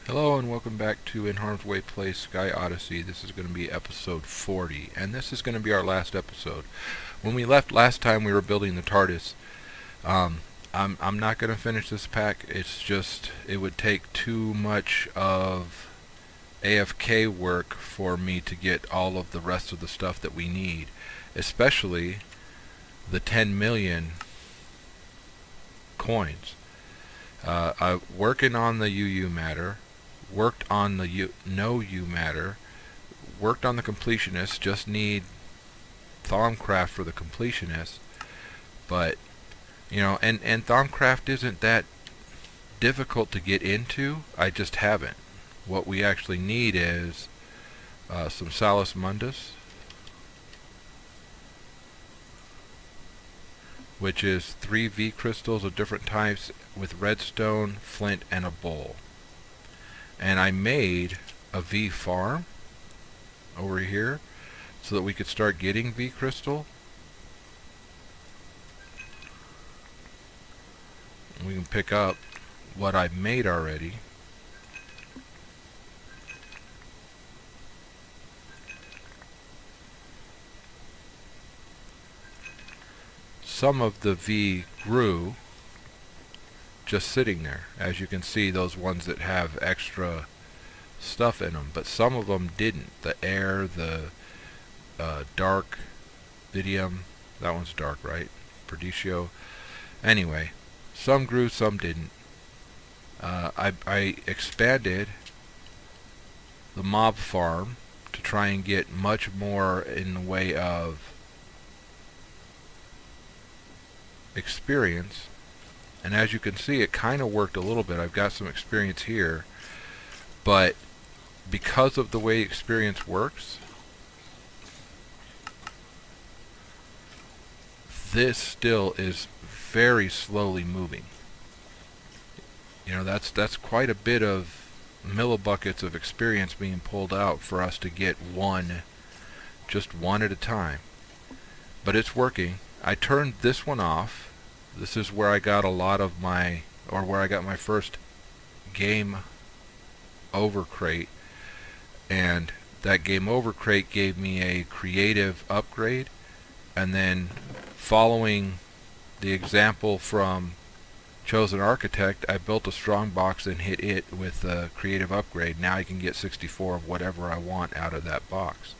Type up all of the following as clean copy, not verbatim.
Hello and welcome back to NHarmzWay Plays Sky Odyssey. This is going to be episode 40, and this is going to be our last episode. When we left last time, we were building the TARDIS. I'm not going to finish this pack. It's just, it would take too much of AFK work for me to get all of the rest of the stuff that we need, especially the 10 million coins. I'm working on the UU matter. Worked on the no U matter, worked on the completionist, just need Thaumcraft for the completionist, but you know, and Thaumcraft isn't that difficult to get into. I just haven't. What we actually need is some Salus Mundus, which is 3 V crystals of different types with redstone, flint, and a bowl. And I made a V farm over here so that we could start getting V crystal. We can pick up what I made already. Some of the V grew just sitting there. As you can see, those ones that have extra stuff in them, but some of them didn't. The air, the dark vidium, that one's dark, right? Perdicio. Anyway, some grew, some didn't. I expanded the mob farm to try and get much more in the way of experience. And as you can see, it kind of worked a little bit. I've got some experience here, but because of the way experience works, this still is very slowly moving. You know, that's quite a bit of millibuckets of experience being pulled out for us to get one, just one at a time. But it's working. I turned this one off. This is where I got a lot of my, or where I got my first game over crate, and that game over crate gave me a creative upgrade. And then following the example from Chosen Architect, I built a strong box and hit it with a creative upgrade. Now I can get 64 of whatever I want out of that box.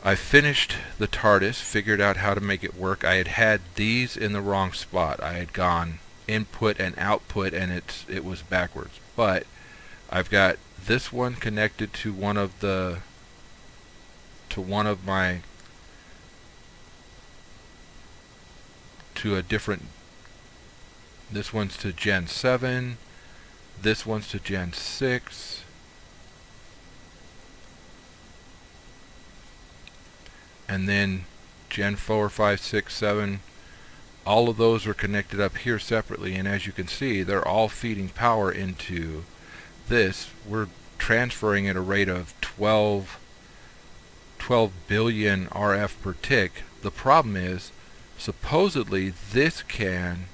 I finished the TARDIS, figured out how to make it work. I had these in the wrong spot. I had gone input and output, and it was backwards. But I've got this one connected to one of a different. This one's to Gen 7. This one's to Gen 6. And then Gen 4, 5, 6, 7, all of those are connected up here separately, and as you can see, they're all feeding power into this. We're transferring at a rate of 12 billion RF per tick. The problem is, supposedly this can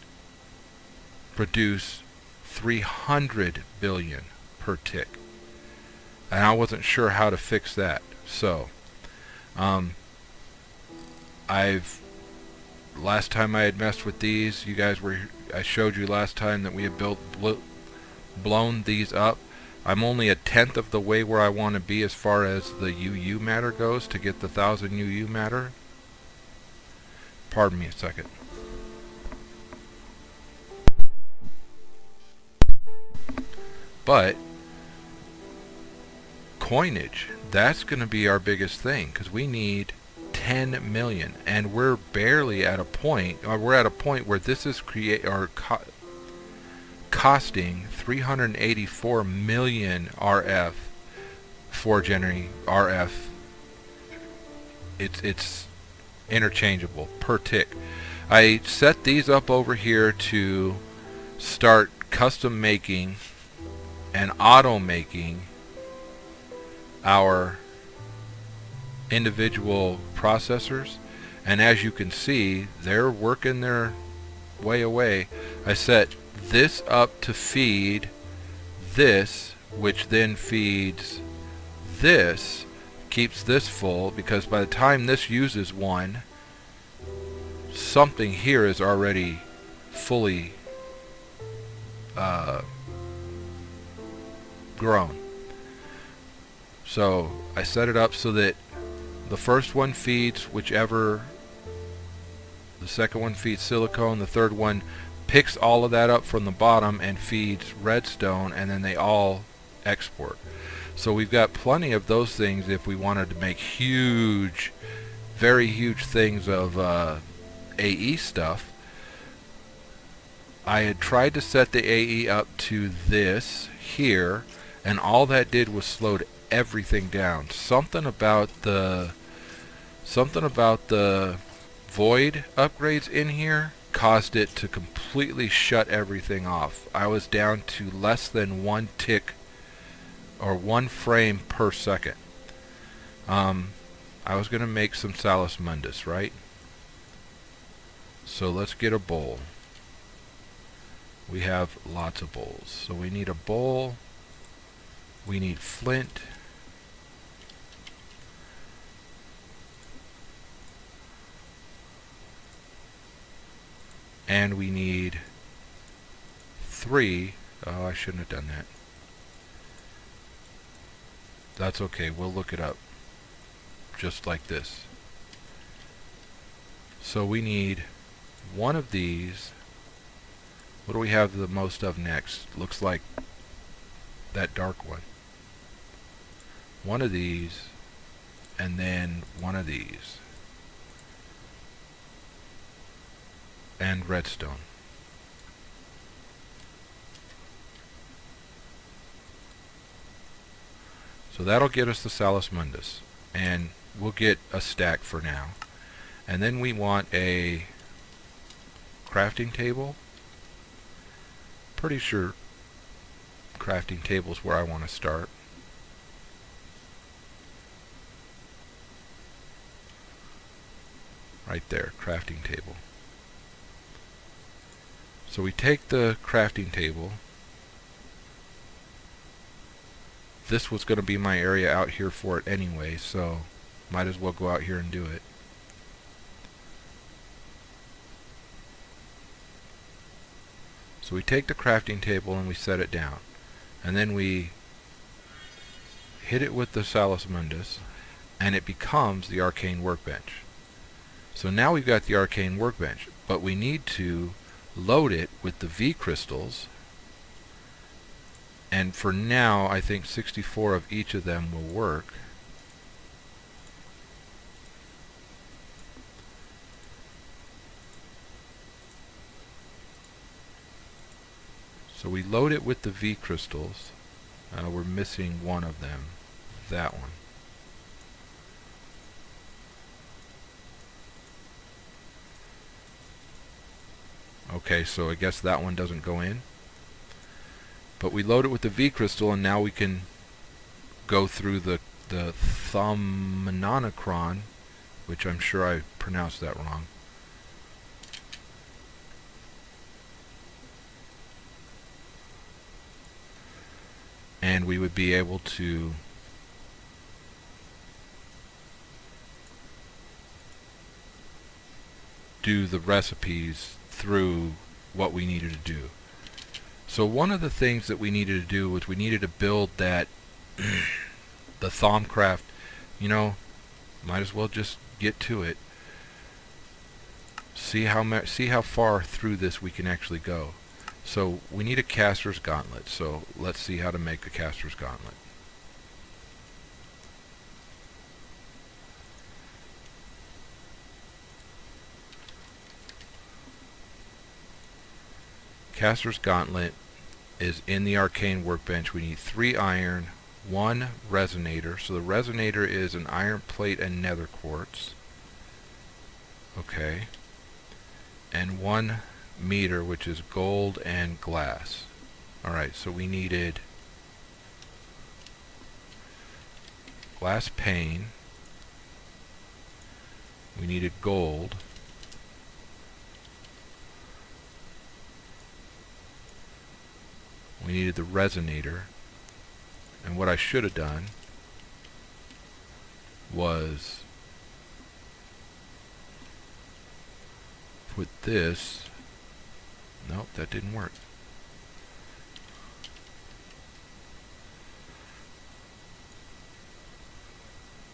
produce 300 billion per tick, and I wasn't sure how to fix that. So last time I had messed with these, I showed you last time that we had blown these up. I'm only a tenth of the way where I want to be as far as the UU matter goes to get the 1000 UU matter. Pardon me a second. But coinage, that's going to be our biggest thing, because we need 10 million, and we're barely at a point, or we're at a point where this is costing 384 million RF for generating RF. It's interchangeable per tick. I set these up over here to start custom making and auto making our individual processors, and as you can see, they're working their way away. I set this up to feed this, which then feeds this, keeps this full, because by the time this uses one, something here is already fully grown. So I set it up so that the first one feeds whichever, the second one feeds silicone, the third one picks all of that up from the bottom and feeds redstone, and then they all export. So we've got plenty of those things if we wanted to make huge, very huge things of AE stuff. I had tried to set the AE up to this here, and all that did was slowed everything down. Something about the void upgrades in here caused it to completely shut everything off. I was down to less than 1 tick or 1 frame per second. I was going to make some Salus Mundus, right? So let's get a bowl. We have lots of bowls. So we need a bowl. We need flint. And we need 3. Oh, I shouldn't have done that. That's okay. We'll look it up. Just like this. So we need 1 of these. What do we have the most of next? Looks like that dark one. 1 of these, and then 1 of these. And redstone. So that'll get us the Salus Mundus, and we'll get a stack for now. And then we want a crafting table. Pretty sure crafting table is where I want to start. Right there, crafting table. So we take the crafting table. This was going to be my area out here for it anyway, so might as well go out here and do it. So we take the crafting table and we set it down. And then we hit it with the Salus Mundus, and it becomes the arcane workbench. So now we've got the arcane workbench, but we need to load it with the V crystals, and for now I think 64 of each of them will work. So we load it with the V crystals. We're missing 1 of them, that one. Okay, so I guess that one doesn't go in. But we load it with the V crystal, and now we can go through the Thaumcraft, which I'm sure I pronounced that wrong. And we would be able to do the recipes through what we needed to do. So one of the things that we needed to do was we needed to build that the Thaumcraft. You know, might as well just get to it. See how far through this we can actually go. So we need a caster's gauntlet. So let's see how to make a caster's gauntlet. Caster's gauntlet is in the arcane workbench. We need 3 iron, 1 resonator. So the resonator is an iron plate and nether quartz. Okay. And 1 meter, which is gold and glass. Alright, so we needed glass pane. We needed gold. We needed the resonator. And what I should have done was put this. Nope, that didn't work.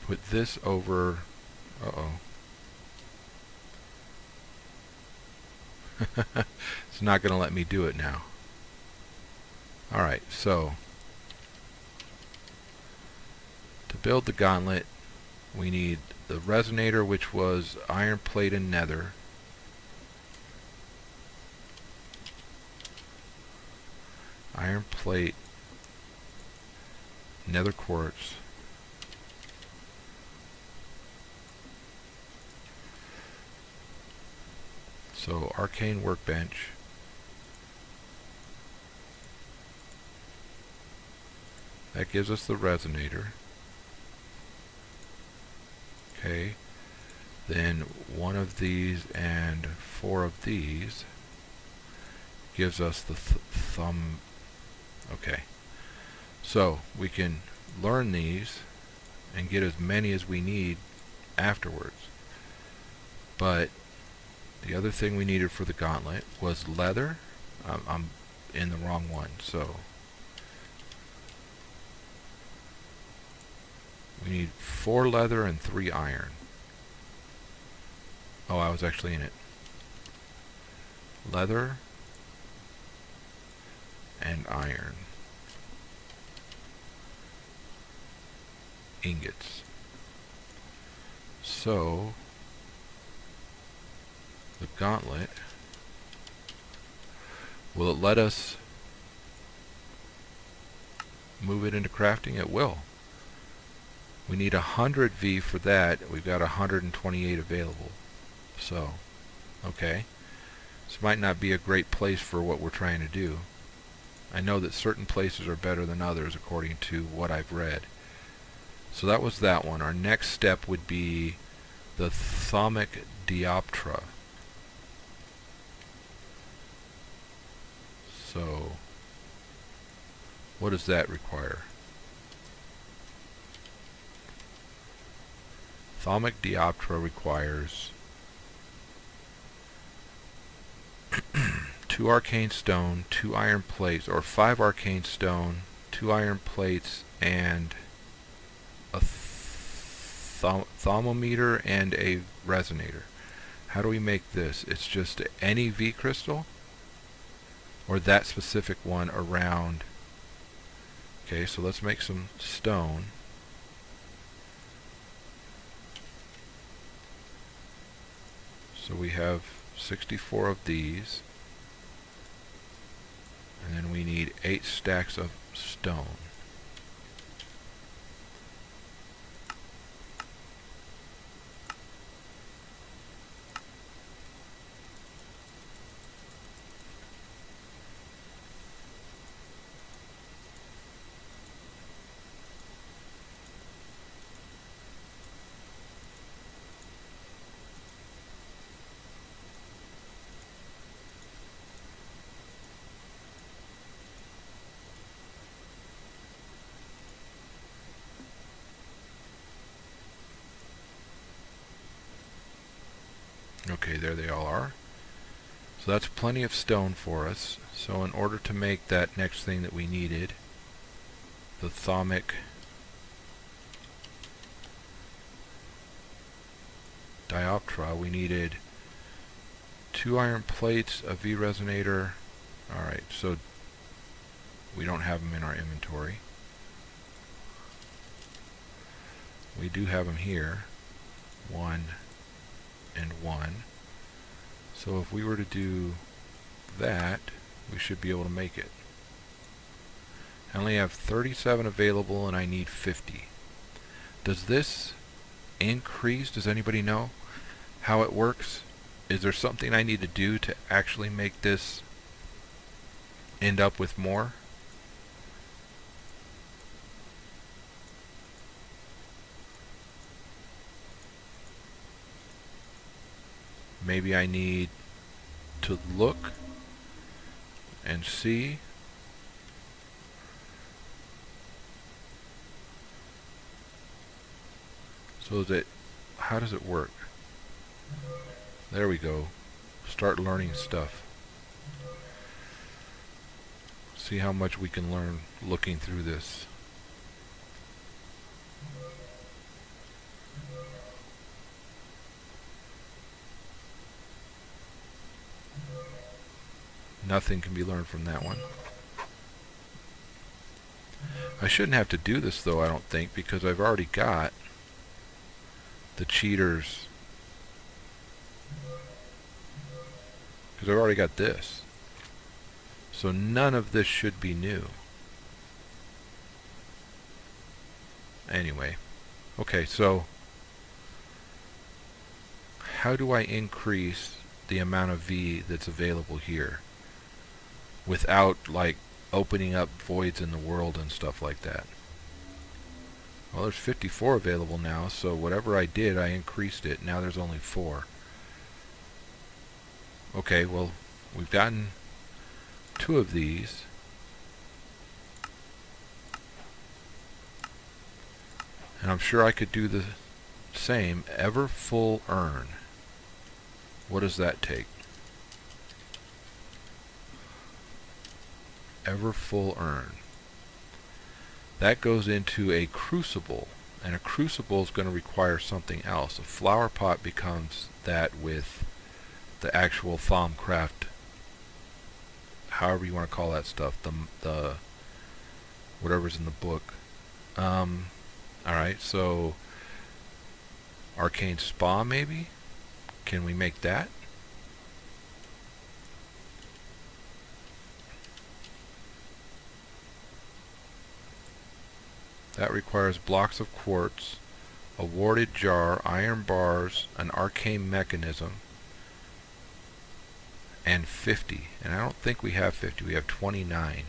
Put this over. Uh-oh. It's not going to let me do it now. Alright, so to build the gauntlet, we need the resonator, which was iron plate and nether. Iron plate, nether quartz. So arcane workbench. That gives us the resonator. Okay. Then one of these and 4 of these gives us the thumb. Okay. So we can learn these and get as many as we need afterwards. But the other thing we needed for the gauntlet was leather. I'm in the wrong one, so we need 4 leather and 3 iron. Oh, I was actually in it. Leather and iron. Ingots. So the gauntlet, will it let us move it into crafting? It will. We need 100 V for that. We've got 128 available. So, okay. This might not be a great place for what we're trying to do. I know that certain places are better than others according to what I've read. So that was that one. Our next step would be the Thaumcraft. So, what does that require? Thaumcraft requires 2 arcane stone, 2 iron plates, or 5 arcane stone, 2 iron plates, and a thermometer and a resonator. How do we make this? It's just any V crystal? Or that specific one around. Okay, so let's make some stone. So we have 64 of these. And then we need 8 stacks of stone. Okay, there they all are. So that's plenty of stone for us. So in order to make that next thing that we needed, the Thaumcraft, we needed 2 iron plates, a V resonator. Alright, so we don't have them in our inventory. We do have them here. 1 and 1. So if we were to do that, we should be able to make it. I only have 37 available and I need 50. Does this increase? Does anybody know how it works? Is there something I need to do to actually make this end up with more? Maybe I need to look and see. So that, how does it work? There we go. Start learning stuff. See how much we can learn looking through this. Nothing can be learned from that one. I shouldn't have to do this though, I don't think, because I've already got the cheaters. Because I've already got this. So none of this should be new. Anyway. Okay, so how do I increase the amount of V that's available here without like opening up voids in the world and stuff like that? Well, there's 54 available now, so whatever I did, I increased it. Now there's only 4. Okay, well, we've gotten 2 of these. And I'm sure I could do the same. Ever full urn. What does that take? Ever full urn. That goes into a crucible, and a crucible is going to require something else. A flower pot becomes that with the actual Thaumcraft, however you want to call that stuff, the whatever's in the book. Alright, so arcane spa maybe? Can we make that? That requires blocks of quartz, a warded jar, iron bars, an arcane mechanism, and 50. And I don't think we have 50, we have 29.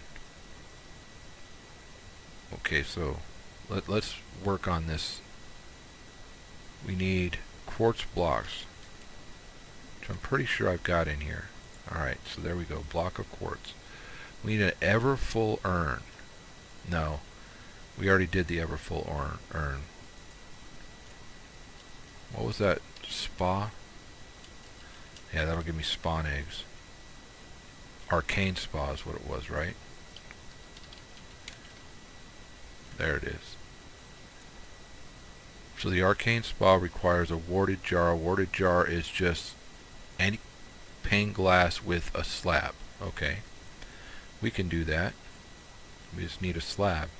Okay, so let's work on this. We need quartz blocks, which I'm pretty sure I've got in here. Alright, so there we go, block of quartz. We need an ever full urn. No. We already did the ever full urn. What was that? Spa? Yeah, that'll give me spawn eggs. Arcane spa is what it was, right? There it is. So the arcane spa requires a warded jar. A warded jar is just any pane glass with a slab. Okay. We can do that. We just need a slab.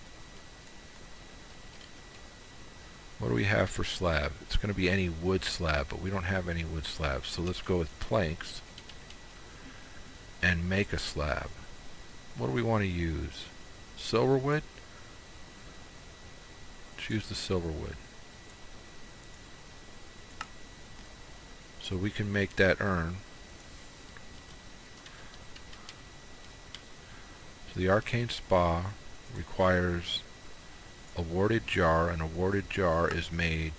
What do we have for slab? It's going to be any wood slab, but we don't have any wood slabs. So let's go with planks and make a slab. What do we want to use? Silver wood? Choose the silver wood. So we can make that urn. So the arcane spa requires a warded jar, and a warded jar is made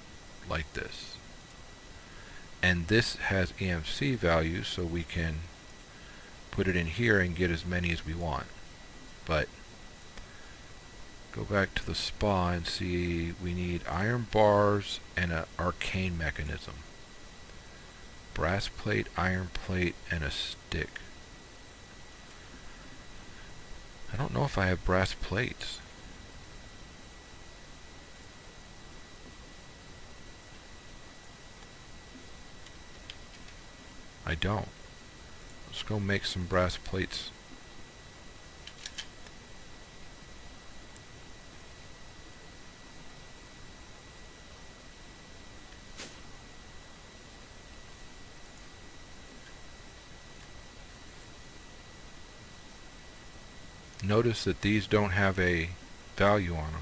like this. And this has EMC values, so we can put it in here and get as many as we want. But go back to the spa and see we need iron bars and an arcane mechanism. Brass plate, iron plate, and a stick. I don't know if I have brass plates. I don't. Let's go make some brass plates. Notice that these don't have a value on them.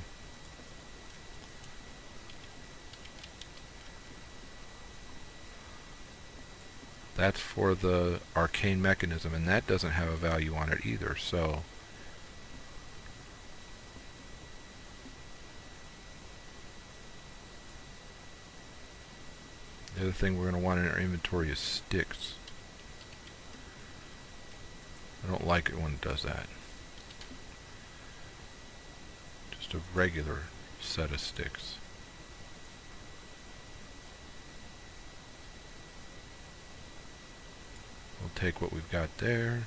That's for the arcane mechanism, and that doesn't have a value on it either, so the other thing we're going to want in our inventory is sticks. I don't like it when it does that. Just a regular set of sticks. We'll take what we've got there.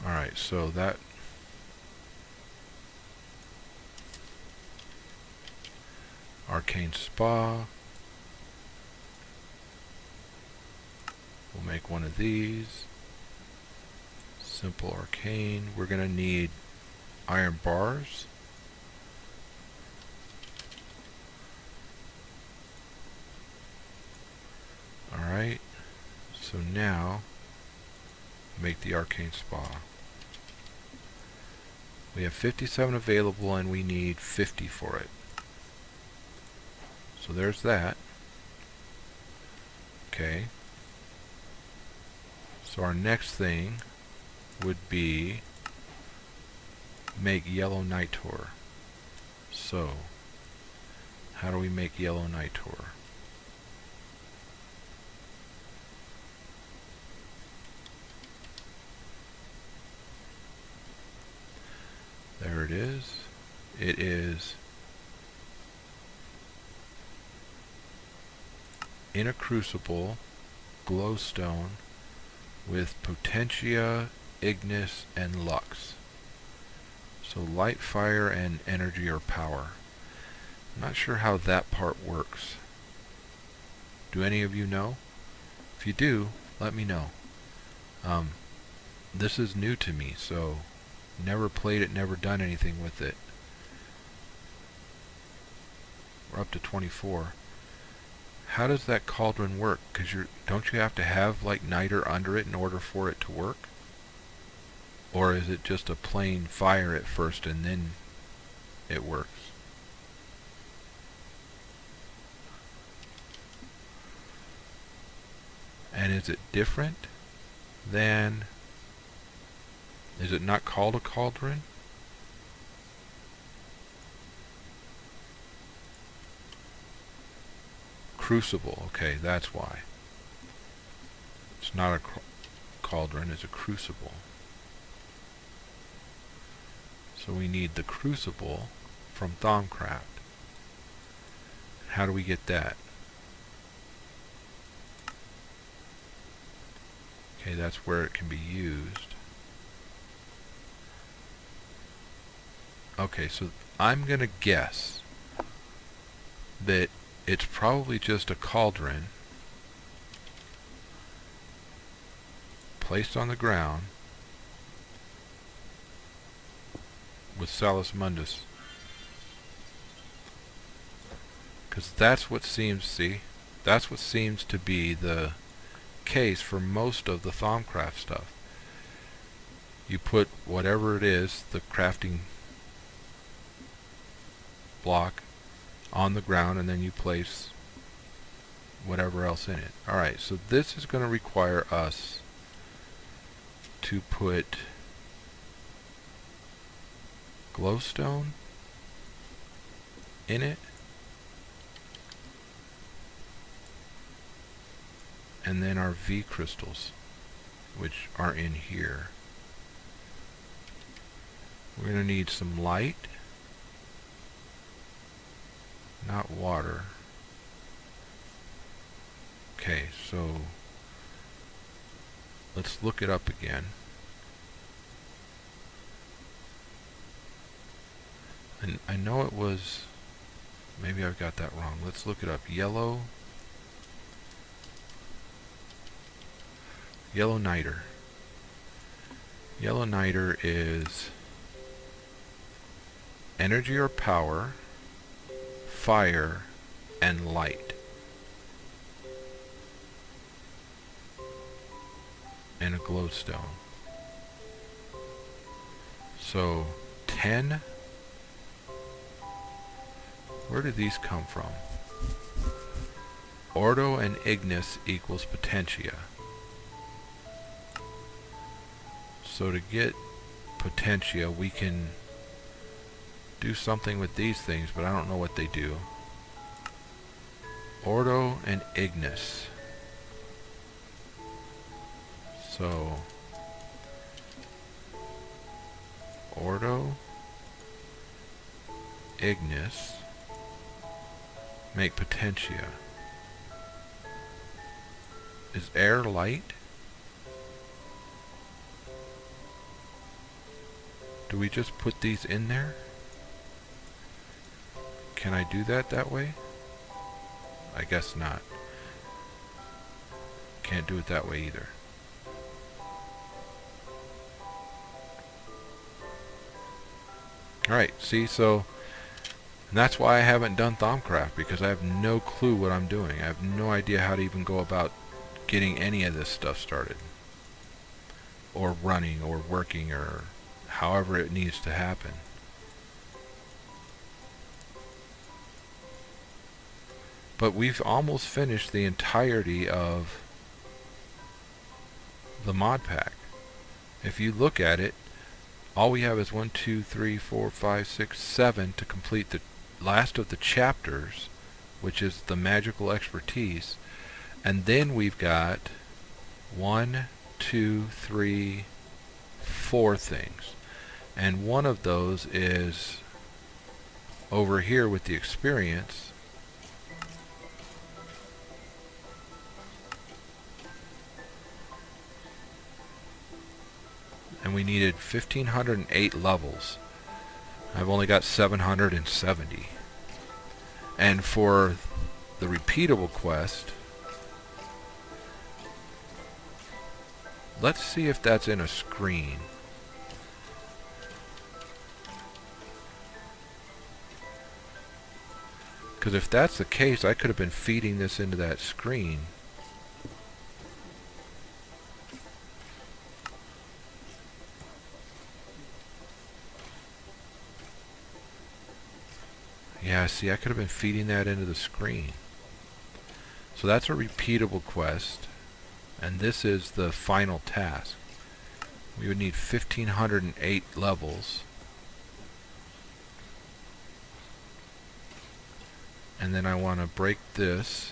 Alright, so that Arcane Spa. We'll make one of these. Simple Arcane. We're going to need iron bars. Alright, so now make the Arcane Spa. We have 57 available and we need 50 for it. So there's that. Okay. So our next thing would be make yellow nitor. So, how do we make yellow nitor? There it is. It is in a crucible, glowstone, with potentia, ignis, and lux. So light, fire, and energy or power. I'm not sure how that part works. Do any of you know? If you do, let me know. This is new to me, so never played it, never done anything with it. We're up to 24. How does that cauldron work? Because don't you have to have like niter under it in order for it to work? Or is it just a plain fire at first and then it works? And is it different than... Is it not called a cauldron? Crucible, okay, that's why. It's not a cauldron, it's a crucible. So we need the crucible from Thaumcraft. How do we get that? Okay, that's where it can be used. Okay, so I'm gonna guess that it's probably just a cauldron placed on the ground with Salus Mundus. Because that's what seems, that's what seems to be the case for most of the Thaumcraft stuff. You put whatever it is, the crafting block, on the ground, and then you place whatever else in it. Alright, so this is going to require us to put glowstone in it, and then our V crystals, which are in here. We're going to need some light, not water. Okay, so let's look it up again. And I know it was, maybe I've got that wrong. Let's look it up. Yellow niter. Yellow niter is energy or power, fire, and light. And a glowstone. So 10. Where do these come from? Ordo and ignis equals potentia. So to get potentia, we can do something with these things, but I don't know what they do. Ordo and ignis. So Ordo, Ignis. Make Potentia. Is air light? Do we just put these in there? Can I do that way? I guess not. Can't do it that way either. Alright, see, so and that's why I haven't done Thaumcraft, because I have no clue what I'm doing. I have no idea how to even go about getting any of this stuff started. Or running, or working, or however it needs to happen. But we've almost finished the entirety of the mod pack. If you look at it, all we have is 1, 2, 3, 4, 5, 6, 7 to complete the last of the chapters, which is the magical expertise. And then we've got 1, 2, 3, 4 things. And one of those is over here with the experience. And we needed 1,508 levels. I've only got 770. And for the repeatable quest, let's see if that's in a screen. Because if that's the case, I could have been feeding this into that screen. Yeah, see, I could have been feeding that into the screen. So that's a repeatable quest. And this is the final task. We would need 1,508 levels. And then I want to break this.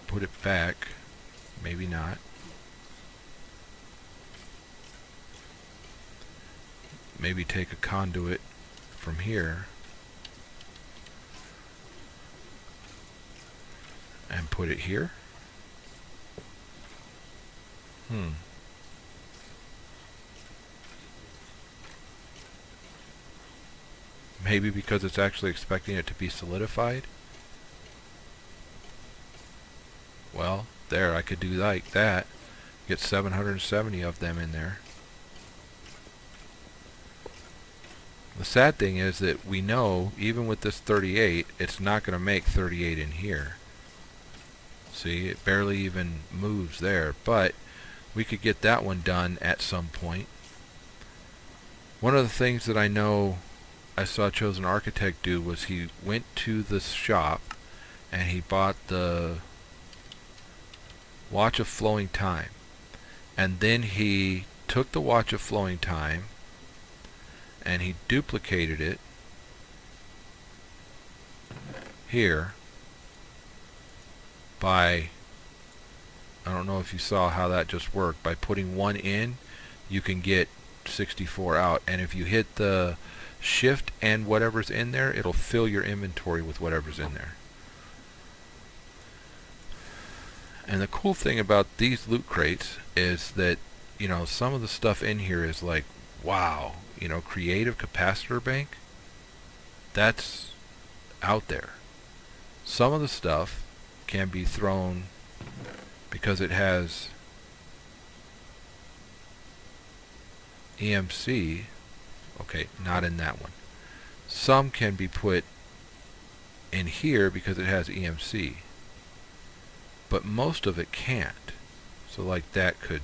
Put it back. Maybe not. Maybe take a conduit from here and put it here. Maybe because it's actually expecting it to be solidified. Well, there, I could do like that. Get 770 of them in there. The sad thing is that we know, even with this 38, it's not going to make 38 in here. See, it barely even moves there. But we could get that one done at some point. One of the things that I know I saw Chosen Architect do was he went to the shop and he bought the Watch of Flowing Time. And then he took the Watch of Flowing Time and he duplicated it here by, I don't know if you saw how that just worked, by putting one in you can get 64 out, and if you hit the shift and whatever's in there, it'll fill your inventory with whatever's in there. And the cool thing about these loot crates is that, you know, some of the stuff in here is like, wow, you know, creative capacitor bank, that's out there. Some of the stuff can be thrown because it has EMC. Okay, not in that one. Some can be put in here because it has EMC, but most of it can't. So like that can,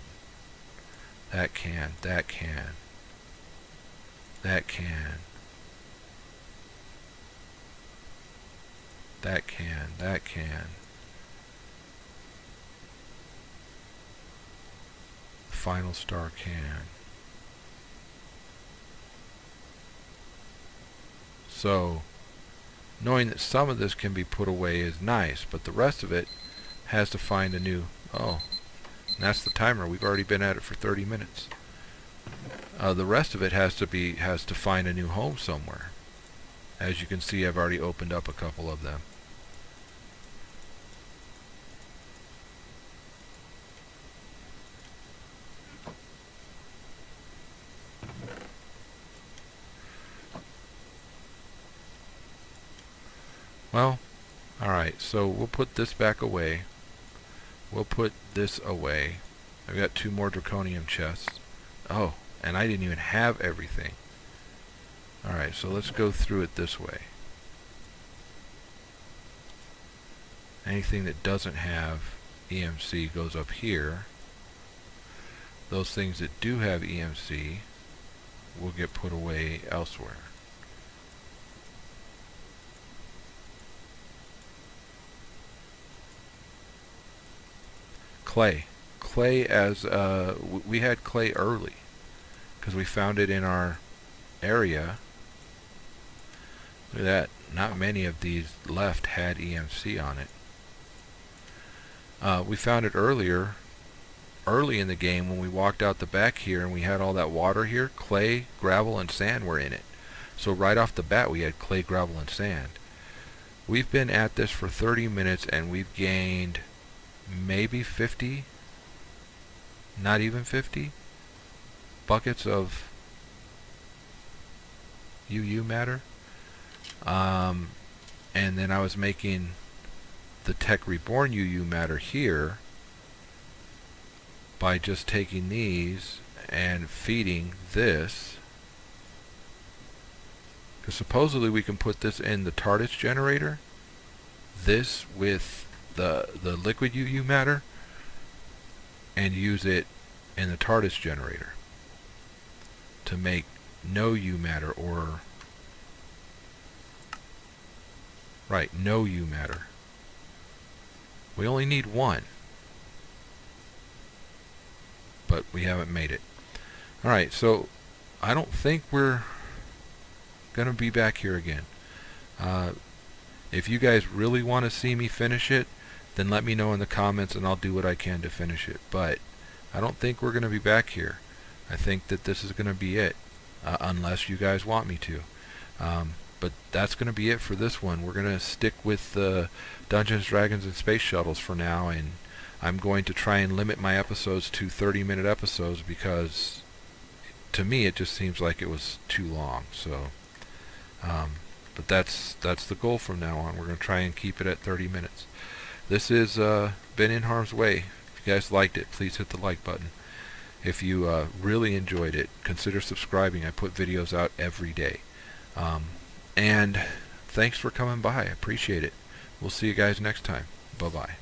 that can, that can. That can. The final star can. So, knowing that some of this can be put away is nice, but the rest of it has to find a new... Oh, and that's the timer. We've already been at it for 30 minutes. The rest of it has to find a new home somewhere. As you can see, I've already opened up a couple of them. Well, alright, so we'll put this back away. We'll put this away. I've got 2 more draconium chests. Oh, and I didn't even have everything. Alright, so let's go through it this way. Anything that doesn't have EMC goes up here. Those things that do have EMC will get put away elsewhere. Clay. Clay, as we had clay early because we found it in our area. Look at that. Not many of these left had EMC on it. We found it early in the game when we walked out the back here and we had all that water here. Clay, gravel, and sand were in it. So right off the bat we had clay, gravel, and sand. We've been at this for 30 minutes and we've gained maybe 50, not even 50 buckets of UU matter. And then I was making the Tech Reborn UU matter here by just taking these and feeding this, because supposedly we can put this in the TARDIS generator, this with the liquid UU matter, and use it in the TARDIS generator to make no U matter, or no U matter. We only need 1, but we haven't made it. Alright, so I don't think we're gonna be back here again. If you guys really want to see me finish it, then let me know in the comments and I'll do what I can to finish it. But I don't think we're going to be back here. I think that this is going to be it, unless you guys want me to. But that's going to be it for this one. We're going to stick with the Dungeons, Dragons, and Space Shuttles for now, and I'm going to try and limit my episodes to 30-minute episodes because to me it just seems like it was too long. So, but that's the goal from now on. We're going to try and keep it at 30 minutes. This has been NHarmzWay. If you guys liked it, please hit the like button. If you really enjoyed it, consider subscribing. I put videos out every day. And thanks for coming by. I appreciate it. We'll see you guys next time. Bye-bye.